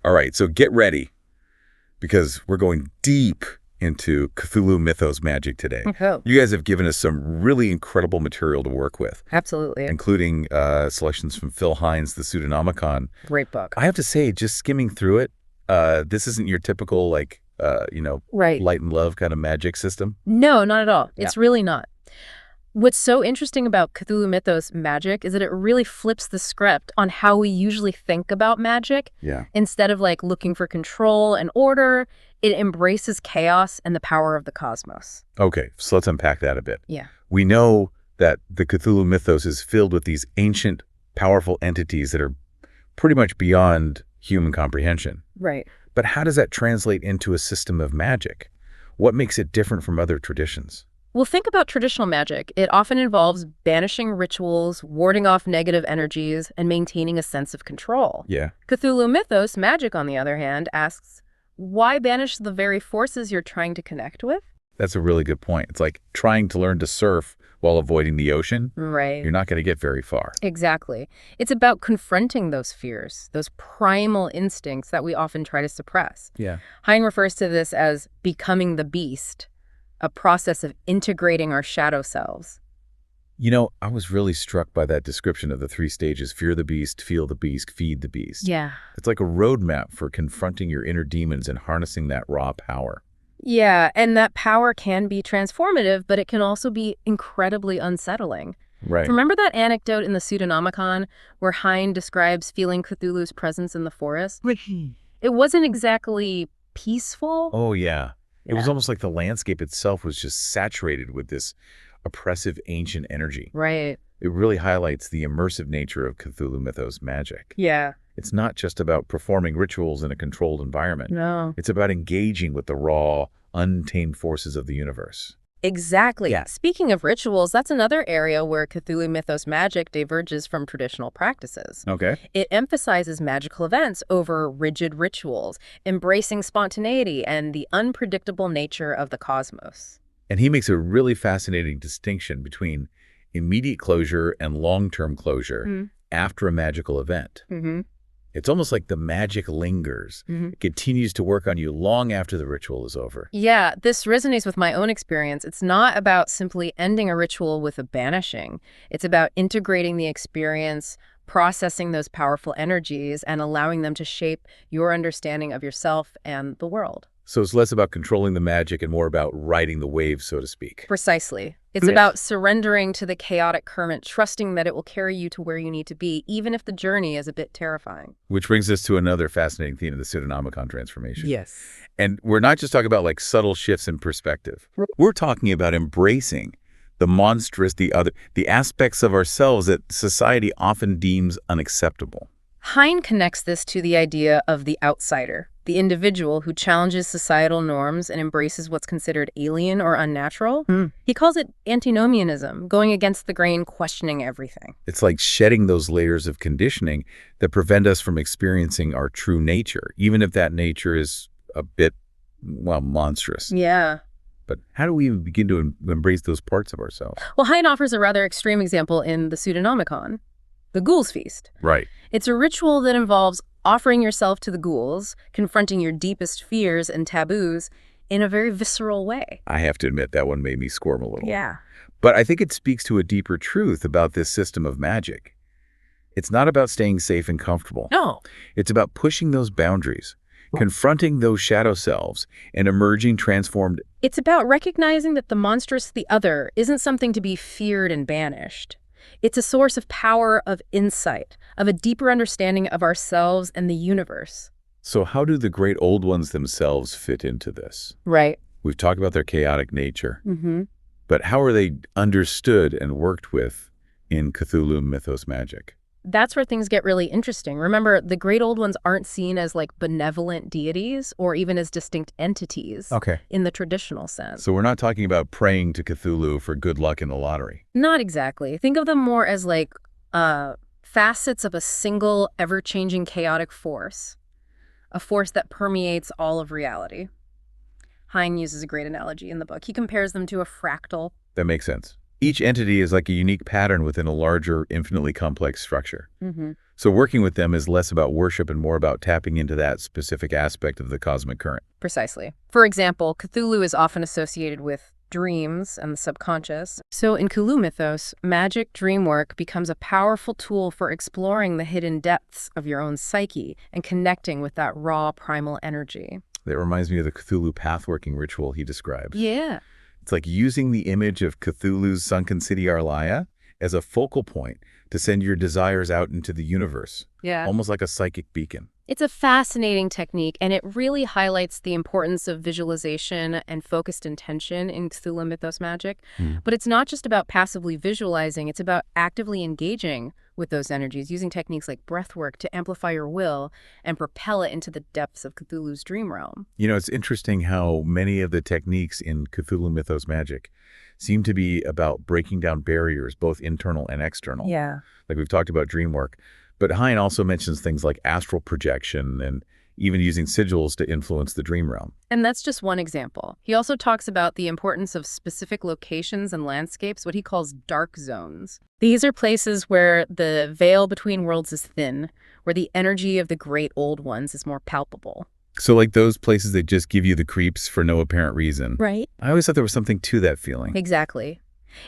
All right, so get ready, because we're going deep into Cthulhu Mythos magic today. Oh, You guys have given us some really incredible material to work with, absolutely. including selections from Phil Hine's The Pseudonomicon. Great book. I have to say, just skimming through it, this isn't your typical, Right. light and love kind of magic system. No, not at all. Yeah. It's really not. What's so interesting about Cthulhu Mythos magic is that it really flips the script on how we usually think about magic. Yeah. Instead of looking for control and order, it embraces chaos and the power of the cosmos. Okay, so let's unpack that a bit. Yeah. We know that the Cthulhu Mythos is filled with these ancient, powerful entities that are pretty much beyond human comprehension. Right. But how does that translate into a system of magic? What makes it different from other traditions? Well, think about traditional magic. It often involves banishing rituals, warding off negative energies, and maintaining a sense of control. Yeah. Cthulhu Mythos magic, on the other hand, asks, why banish the very forces you're trying to connect with? That's a really good point. It's like trying to learn to surf while avoiding the ocean. Right. You're not going to get very far. Exactly. It's about confronting those fears, those primal instincts that we often try to suppress. Yeah. Hine refers to this as becoming the beast, a process of integrating our shadow selves. You know, I was really struck by that description of the 3 stages: fear the beast, feel the beast, feed the beast. Yeah. It's like a roadmap for confronting your inner demons and harnessing that raw power. Yeah, and that power can be transformative, but it can also be incredibly unsettling. Right. Remember that anecdote in the Pseudonomicon where Hine describes feeling Cthulhu's presence in the forest? It wasn't exactly peaceful. Oh, yeah. It was Yeah. almost like the landscape itself was just saturated with this oppressive ancient energy. Right. It really highlights the immersive nature of Cthulhu Mythos magic. Yeah. It's not just about performing rituals in a controlled environment. No. It's about engaging with the raw, untamed forces of the universe. Exactly. Yeah. Speaking of rituals, that's another area where Cthulhu Mythos magic diverges from traditional practices. Okay. It emphasizes magical events over rigid rituals, embracing spontaneity and the unpredictable nature of the cosmos. And he makes a really fascinating distinction between immediate closure and long-term closure after a magical event. Mm-hmm. It's almost like the magic lingers. It continues to work on you long after the ritual is over. Yeah, this resonates with my own experience. It's not about simply ending a ritual with a banishing. It's about integrating the experience, processing those powerful energies, and allowing them to shape your understanding of yourself and the world. So it's less about controlling the magic and more about riding the waves, so to speak. Precisely. It's Yes. about surrendering to the chaotic current, trusting that it will carry you to where you need to be, even if the journey is a bit terrifying. Which brings us to another fascinating theme of the Pseudonomicon transformation. Yes. And we're not just talking about subtle shifts in perspective. We're talking about embracing the monstrous, the aspects of ourselves that society often deems unacceptable. Hine connects this to the idea of the outsider, the individual who challenges societal norms and embraces what's considered alien or unnatural. He calls it antinomianism, going against the grain, questioning everything. It's like shedding those layers of conditioning that prevent us from experiencing our true nature, even if that nature is a bit, monstrous. Yeah. But how do we even begin to embrace those parts of ourselves? Well, Hine offers a rather extreme example in the Pseudonomicon, the Ghoul's Feast. Right. It's a ritual that involves offering yourself to the ghouls, confronting your deepest fears and taboos in a very visceral way. I have to admit that one made me squirm a little. Yeah. But I think it speaks to a deeper truth about this system of magic. It's not about staying safe and comfortable. No. It's about pushing those boundaries, confronting those shadow selves, and emerging transformed. It's about recognizing that the monstrous, the other, isn't something to be feared and banished. It's a source of power, of insight, of a deeper understanding of ourselves and the universe. So how do the great old ones themselves fit into this? Right. We've talked about their chaotic nature, Mm-hmm. but how are they understood and worked with in Cthulhu Mythos magic? That's where things get really interesting. Remember, the great old ones aren't seen as benevolent deities or even as distinct entities in the traditional sense. So we're not talking about praying to Cthulhu for good luck in the lottery. Not exactly. Think of them more as facets of a single, ever-changing chaotic force, a force that permeates all of reality. Hine uses a great analogy in the book. He compares them to a fractal. That makes sense. Each entity is like a unique pattern within a larger, infinitely complex structure. Mm-hmm. So working with them is less about worship and more about tapping into that specific aspect of the cosmic current. Precisely. For example, Cthulhu is often associated with dreams and the subconscious. So in Cthulhu Mythos, magic dream work becomes a powerful tool for exploring the hidden depths of your own psyche and connecting with that raw primal energy. That reminds me of the Cthulhu pathworking ritual he describes. Yeah. It's like using the image of Cthulhu's sunken city Arlaia as a focal point to send your desires out into the universe, Yeah. almost like a psychic beacon. It's a fascinating technique, and it really highlights the importance of visualization and focused intention in Cthulhu Mythos magic. But it's not just about passively visualizing, it's about actively engaging with those energies, using techniques like breathwork to amplify your will and propel it into the depths of Cthulhu's dream realm. You know, it's interesting how many of the techniques in Cthulhu Mythos magic seem to be about breaking down barriers, both internal and external. Yeah. Like we've talked about dream work. But Hine also mentions things like astral projection and even using sigils to influence the dream realm. And that's just one example. He also talks about the importance of specific locations and landscapes, what he calls dark zones. These are places where the veil between worlds is thin, where the energy of the great old ones is more palpable. So like those places that just give you the creeps for no apparent reason. Right. I always thought there was something to that feeling. Exactly.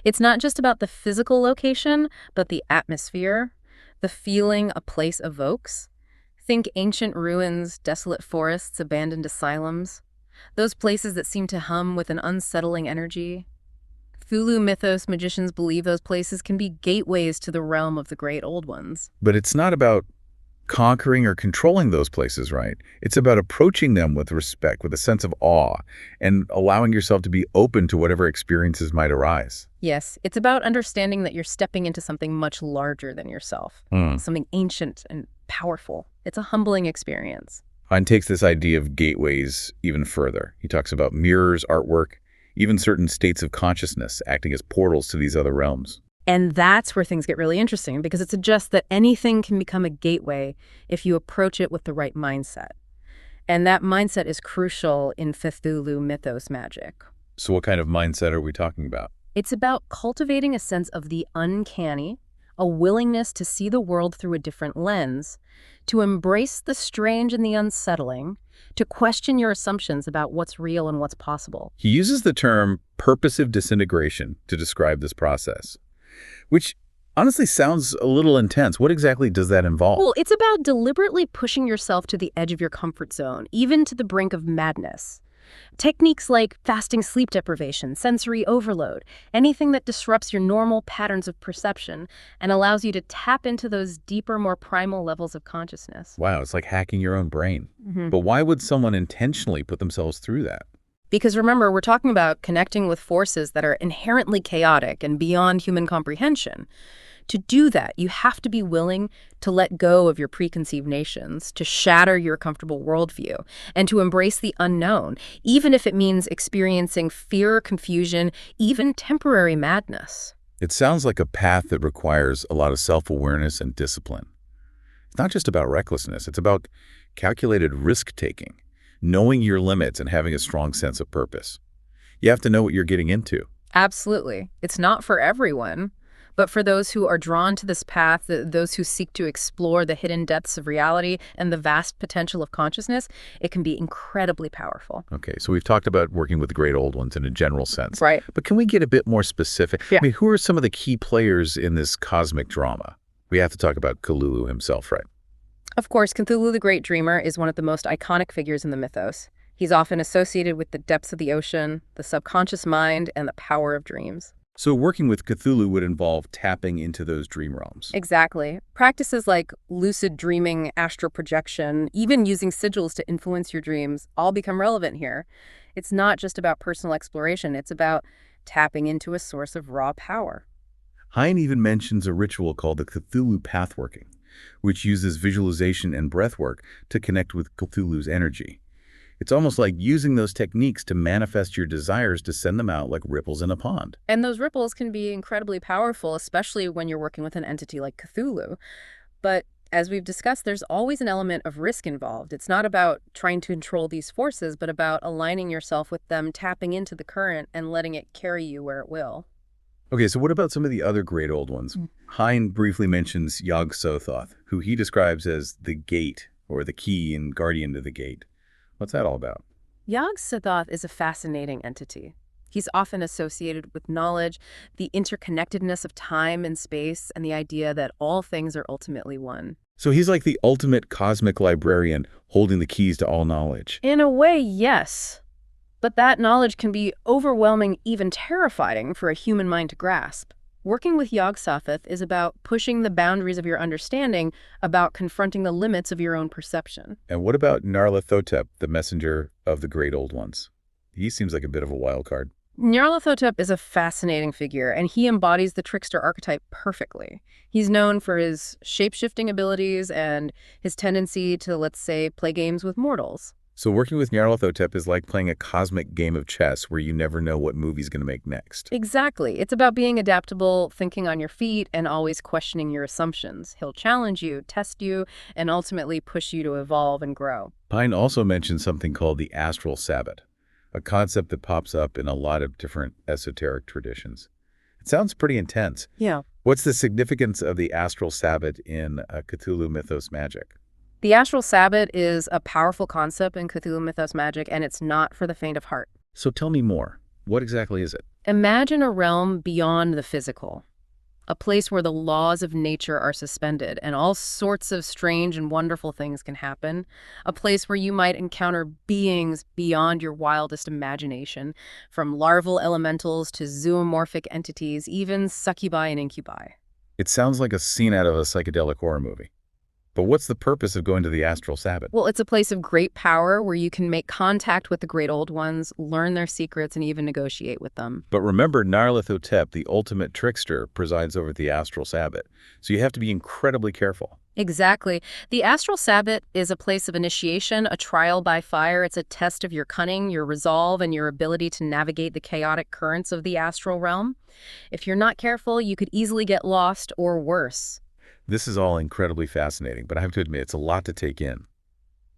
It's not just about the physical location, but the atmosphere, the feeling a place evokes. Think ancient ruins, desolate forests, abandoned asylums. Those places that seem to hum with an unsettling energy. Cthulhu Mythos magicians believe those places can be gateways to the realm of the great old ones. But it's not about conquering or controlling those places, right? It's about approaching them with respect, with a sense of awe, and allowing yourself to be open to whatever experiences might arise. Yes, it's about understanding that you're stepping into something much larger than yourself, something ancient and powerful. It's a humbling experience. Hine takes this idea of gateways even further. He talks about mirrors, artwork, even certain states of consciousness acting as portals to these other realms. And that's where things get really interesting, because it suggests that anything can become a gateway if you approach it with the right mindset. And that mindset is crucial in Cthulhu Mythos magic. So what kind of mindset are we talking about? It's about cultivating a sense of the uncanny, a willingness to see the world through a different lens, to embrace the strange and the unsettling, to question your assumptions about what's real and what's possible. He uses the term purposive disintegration to describe this process, which honestly sounds a little intense. What exactly does that involve? Well, it's about deliberately pushing yourself to the edge of your comfort zone, even to the brink of madness. Techniques like fasting sleep deprivation, sensory overload, anything that disrupts your normal patterns of perception and allows you to tap into those deeper, more primal levels of consciousness. Wow, it's like hacking your own brain. But why would someone intentionally put themselves through that? Because remember, we're talking about connecting with forces that are inherently chaotic and beyond human comprehension. To do that, you have to be willing to let go of your preconceived notions, to shatter your comfortable worldview, and to embrace the unknown, even if it means experiencing fear, confusion, even temporary madness. It sounds like a path that requires a lot of self-awareness and discipline. It's not just about recklessness, it's about calculated risk-taking, knowing your limits and having a strong sense of purpose. You have to know what you're getting into. Absolutely. It's not for everyone. But for those who are drawn to this path, those who seek to explore the hidden depths of reality and the vast potential of consciousness, it can be incredibly powerful. Okay, so we've talked about working with the great old ones in a general sense. Right. But can we get a bit more specific? Yeah. I mean, who are some of the key players in this cosmic drama? We have to talk about Cthulhu himself, right? Of course, Cthulhu the Great Dreamer is one of the most iconic figures in the mythos. He's often associated with the depths of the ocean, the subconscious mind, and the power of dreams. So working with Cthulhu would involve tapping into those dream realms. Exactly. Practices like lucid dreaming, astral projection, even using sigils to influence your dreams all become relevant here. It's not just about personal exploration, it's about tapping into a source of raw power. Hine even mentions a ritual called the Cthulhu pathworking, which uses visualization and breathwork to connect with Cthulhu's energy. It's almost like using those techniques to manifest your desires to send them out like ripples in a pond. And those ripples can be incredibly powerful, especially when you're working with an entity like Cthulhu. But as we've discussed, there's always an element of risk involved. It's not about trying to control these forces, but about aligning yourself with them, tapping into the current, and letting it carry you where it will. Okay, so what about some of the other great old ones? Hine briefly mentions Yog-Sothoth, who he describes as the gate, or the key and guardian to the gate. What's that all about? Yog-Sothoth is a fascinating entity. He's often associated with knowledge, the interconnectedness of time and space, and the idea that all things are ultimately one. So he's like the ultimate cosmic librarian holding the keys to all knowledge. In a way, yes. But that knowledge can be overwhelming, even terrifying for a human mind to grasp. Working with Yog-Sothoth is about pushing the boundaries of your understanding, about confronting the limits of your own perception. And what about Nyarlathotep, the messenger of the great old ones? He seems like a bit of a wild card. Nyarlathotep is a fascinating figure, and he embodies the trickster archetype perfectly. He's known for his shape-shifting abilities and his tendency to, let's say, play games with mortals. So working with Nyarlathotep is like playing a cosmic game of chess where you never know what move he's going to make next. Exactly. It's about being adaptable, thinking on your feet, and always questioning your assumptions. He'll challenge you, test you, and ultimately push you to evolve and grow. Pine also mentioned something called the astral Sabbat, a concept that pops up in a lot of different esoteric traditions. It sounds pretty intense. Yeah. What's the significance of the astral Sabbat in Cthulhu Mythos magic? The astral Sabbat is a powerful concept in Cthulhu Mythos magic, and it's not for the faint of heart. So tell me more. What exactly is it? Imagine a realm beyond the physical, a place where the laws of nature are suspended and all sorts of strange and wonderful things can happen, a place where you might encounter beings beyond your wildest imagination, from larval elementals to zoomorphic entities, even succubi and incubi. It sounds like a scene out of a psychedelic horror movie. But what's the purpose of going to the astral Sabbat? Well, it's a place of great power where you can make contact with the great old ones, learn their secrets, and even negotiate with them. But remember, Nyarlathotep, the ultimate trickster, presides over the astral Sabbat. So you have to be incredibly careful. Exactly. The astral Sabbat is a place of initiation, a trial by fire. It's a test of your cunning, your resolve, and your ability to navigate the chaotic currents of the astral realm. If you're not careful, you could easily get lost or worse. This is all incredibly fascinating, but I have to admit, it's a lot to take in.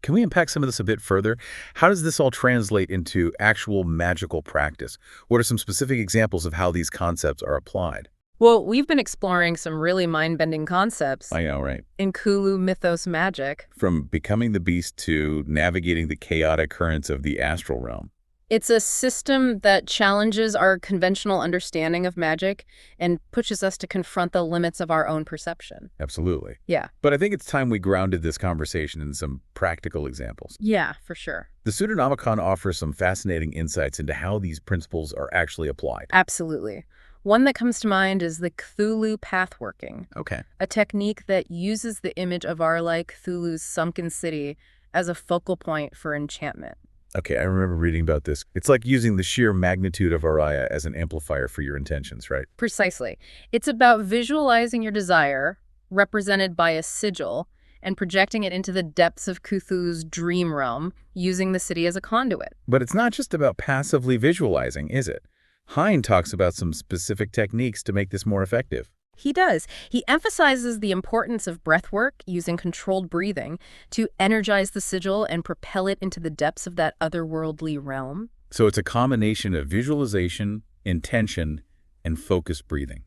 Can we unpack some of this a bit further? How does this all translate into actual magical practice? What are some specific examples of how these concepts are applied? Well, we've been exploring some really mind-bending concepts I know, right? in Cthulhu Mythos magic. From becoming the beast to navigating the chaotic currents of the astral realm. It's a system that challenges our conventional understanding of magic and pushes us to confront the limits of our own perception. Absolutely. Yeah. But I think it's time we grounded this conversation in some practical examples. Yeah, for sure. The Pseudonomicon offers some fascinating insights into how these principles are actually applied. Absolutely. One that comes to mind is the Cthulhu pathworking, Okay. a technique that uses the image of Cthulhu's sunken city as a focal point for enchantment. Okay, I remember reading about this. It's like using the sheer magnitude of Araya as an amplifier for your intentions, right? Precisely. It's about visualizing your desire, represented by a sigil, and projecting it into the depths of Cthulhu's dream realm, using the city as a conduit. But it's not just about passively visualizing, is it? Hine talks about some specific techniques to make this more effective. He does. He emphasizes the importance of breath work, using controlled breathing, to energize the sigil and propel it into the depths of that otherworldly realm. So it's a combination of visualization, intention, and focused breathing.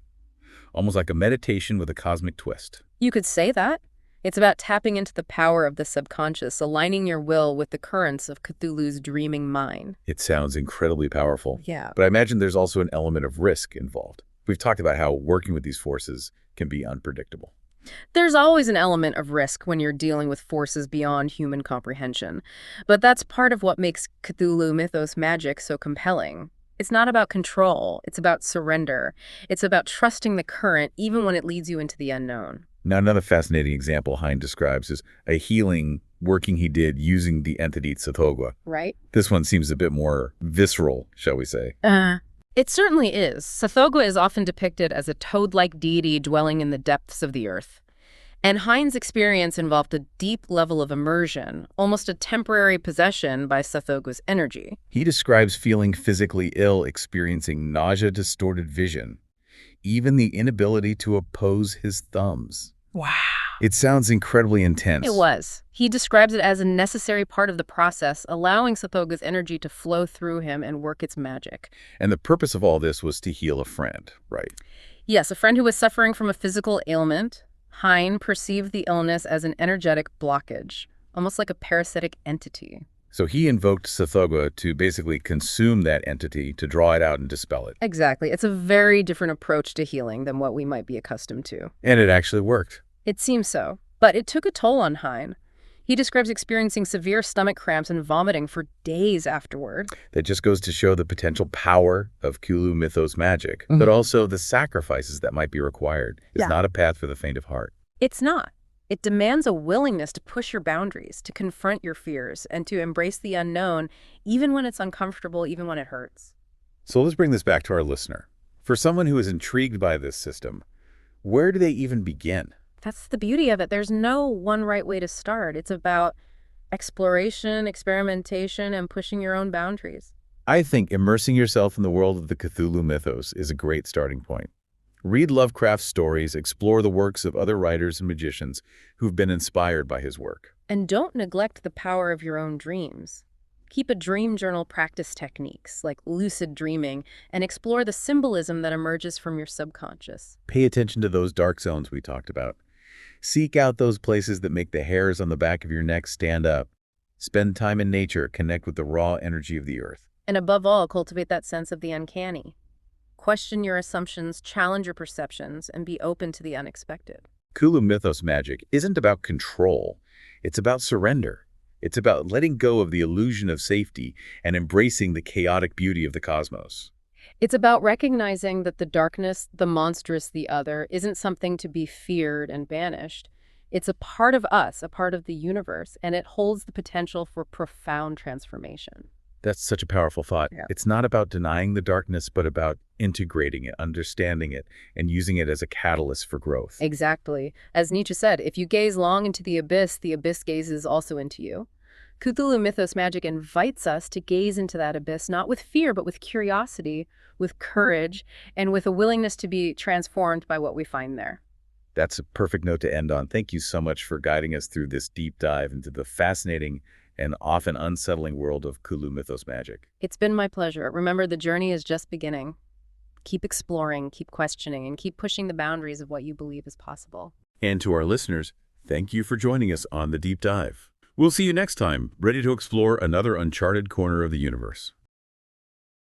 Almost like a meditation with a cosmic twist. You could say that. It's about tapping into the power of the subconscious, aligning your will with the currents of Cthulhu's dreaming mind. It sounds incredibly powerful. Yeah. But I imagine there's also an element of risk involved. We've talked about how working with these forces can be unpredictable. There's always an element of risk when you're dealing with forces beyond human comprehension. But that's part of what makes Cthulhu Mythos magic so compelling. It's not about control. It's about surrender. It's about trusting the current even when it leads you into the unknown. Now, another fascinating example Hine describes is a healing working he did using the entity Tsathoggua. Right? This one seems a bit more visceral, shall we say. It certainly is. Tsathoggua is often depicted as a toad-like deity dwelling in the depths of the earth. And Hine's experience involved a deep level of immersion, almost a temporary possession by Tsathoggwa's energy. He describes feeling physically ill, experiencing nausea, distorted vision, even the inability to oppose his thumbs. Wow. It sounds incredibly It intense. was. He describes it as a necessary part of the process, allowing Sathoga's energy to flow through him and work its magic. And the purpose of all this was to heal a friend, right? Yes, a friend who was suffering from a physical ailment. Hine perceived the illness as an energetic blockage, almost like a parasitic entity. So he invoked Sathoga to basically consume that entity, to draw it out and dispel it. Exactly. It's a very different approach to healing than what we might be accustomed to. And it actually worked. It seems so. But it took a toll on Hine. He describes experiencing severe stomach cramps and vomiting for days afterward. That just goes to show the potential power of Cthulhu Mythos magic, but also the sacrifices that might be required. It's Yeah. not a path for the faint of heart. It's not. It demands a willingness to push your boundaries, to confront your fears, and to embrace the unknown, even when it's uncomfortable, even when it hurts. So let's bring this back to our listener. For someone who is intrigued by this system, where do they even begin? That's the beauty of it. There's no one right way to start. It's about exploration, experimentation, and pushing your own boundaries. I think immersing yourself in the world of the Cthulhu Mythos is a great starting point. Read Lovecraft's stories, explore the works of other writers and magicians who've been inspired by his work. And don't neglect the power of your own dreams. Keep a dream journal, practice techniques like lucid dreaming, and explore the symbolism that emerges from your subconscious. Pay attention to those dark zones we talked about. Seek out those places that make the hairs on the back of your neck stand up. Spend time in nature, connect with the raw energy of the earth. And above all, cultivate that sense of the uncanny. Question your assumptions, challenge your perceptions, and be open to the unexpected. Cthulhu Mythos magic isn't about control. It's about surrender. It's about letting go of the illusion of safety and embracing the chaotic beauty of the cosmos. It's about recognizing that the darkness, the monstrous, the other, isn't something to be feared and banished. It's a part of us, a part of the universe, and it holds the potential for profound transformation. That's such a powerful thought. Yeah. It's not about denying the darkness, but about integrating it, understanding it, and using it as a catalyst for growth. Exactly. As Nietzsche said, if you gaze long into the abyss gazes also into you. Cthulhu Mythos magic invites us to gaze into that abyss, not with fear, but with curiosity, with courage, and with a willingness to be transformed by what we find there. That's a perfect note to end on. Thank you so much for guiding us through this deep dive into the fascinating and often unsettling world of Cthulhu Mythos magic. It's been my pleasure. Remember, the journey is just beginning. Keep exploring, keep questioning, and keep pushing the boundaries of what you believe is possible. And to our listeners, thank you for joining us on the deep dive. We'll see you next time, ready to explore another uncharted corner of the universe.